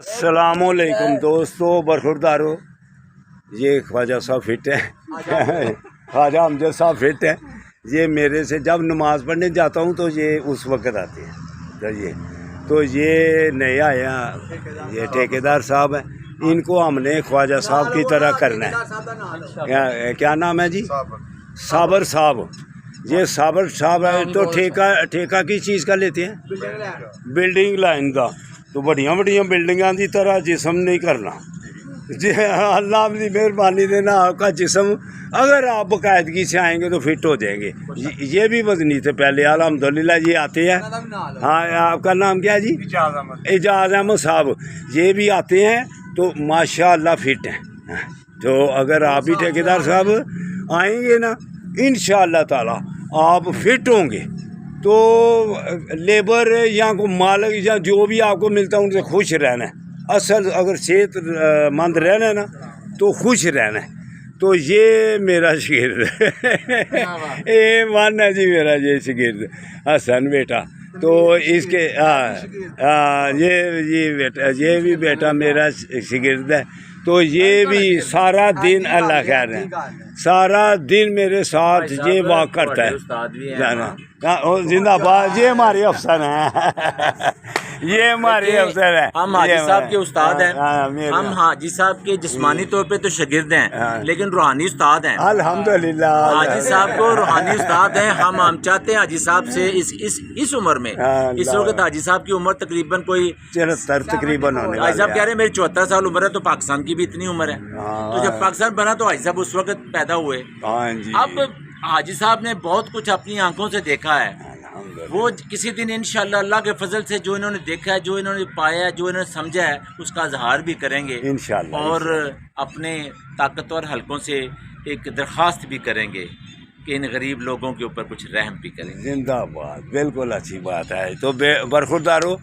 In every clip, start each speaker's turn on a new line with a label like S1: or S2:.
S1: السلام علیکم دوستو برخوردارو، یہ خواجہ صاحب فٹ ہیں خواجہ امجد صاحب فٹ ہیں. یہ میرے سے جب نماز پڑھنے جاتا ہوں تو یہ اس وقت آتے ہیں. تو یہ نئے آئے ہیں، یہ ٹھیکیدار صاحب ہیں. ان کو ہم نے خواجہ صاحب کی طرح کرنا ہے. کیا نام ہے جی؟ صابر صاحب. یہ صابر صاحب ہے تو ٹھیکہ کی چیز کا لیتے ہیں؟ بلڈنگ لائن کا. تو بڑیاں بڑیاں بلڈنگاں دی طرح جسم نہیں کرنا جی. اللہ کی مہربانی دینا آپ کا جسم اگر آپ باقاعدگی سے آئیں گے تو فٹ ہو جائیں گے. یہ بھی وزنی تھے پہلے، الحمدللہ یہ آتے ہیں. ہاں آپ کا نام کیا ہے جی؟ اعجاز احمد صاحب. یہ بھی آتے ہیں تو ماشاءاللہ فٹ ہیں. تو اگر آپ بھی ٹھیکیدار صاحب آئیں گے نا انشاءاللہ تعالی آپ فٹ ہوں گے تو لیبر یا کو مالک یا جو بھی آپ کو ملتا ہے ان سے خوش رہنا ہے. اصل اگر صحت مند رہنا ہے نا تو خوش رہنا ہے. تو یہ میرا شگرد اے ون ہے جی، میرا یہ شگرد حسن بیٹا. تو اس کے یہ بھی بیٹا میرا شگرد ہے. تو یہ بھی سارا دن اللہ خیر ہے، سارا دن میرے ساتھ یہ واک کرتا ہے. زندہ باد. یہ ہمارے افسر ہیں یہ ہمارے افسر ہیں.
S2: ہم حاجی صاحب کے استاد ہیں. ہم حاجی صاحب کے جسمانی طور پہ تو شاگرد ہیں لیکن روحانی استاد ہیں
S1: الحمدللہ.
S2: حاجی صاحب کو روحانی استاد ہیں. ہم چاہتے ہیں حاجی صاحب سے اس عمر میں، اس وقت حاجی صاحب کی عمر تقریباً کوئی
S1: 74 تقریباً ہونے
S2: حاجی صاحب کہہ رہے ہیں میری 74 سال عمر ہے. تو پاکستان کی بھی اتنی عمر ہے. تو جب پاکستان بنا تو حاجی صاحب اس وقت پیدا ہوئے. اب حاجی صاحب نے بہت کچھ اپنی آنکھوں سے دیکھا ہے. وہ کسی دن انشاءاللہ اللہ کے فضل سے جو انہوں نے دیکھا ہے، جو انہوں نے پایا ہے، جو انہوں نے سمجھا ہے، اس کا اظہار بھی کریں گے
S1: انشاءاللہ.
S2: اور اپنے طاقتور حلقوں سے ایک درخواست بھی کریں گے کہ ان غریب لوگوں کے اوپر کچھ رحم بھی کریں گے.
S1: زندہ باد. بالکل اچھی بات ہے. تو برخوردارو،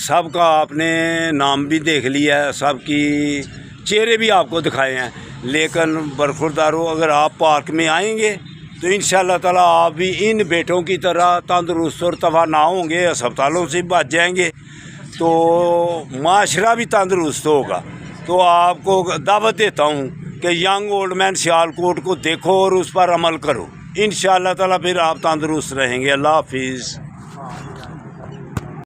S1: سب کا آپ نے نام بھی دیکھ لیا ہے، سب کی چہرے بھی آپ کو دکھائے ہیں. لیکن برخوردارو اگر آپ پارک میں آئیں گے تو انشاءاللہ تعالیٰ آپ بھی ان بیٹوں کی طرح تندرست اور توانا ہوں گے، اسپتالوں سے بچ جائیں گے تو معاشرہ بھی تندرست ہوگا. تو آپ کو دعوت دیتا ہوں کہ ینگ اولڈ مین سیالکوٹ کو دیکھو اور اس پر عمل کرو. انشاءاللہ تعالیٰ پھر آپ تندرست رہیں گے. اللہ حافظ.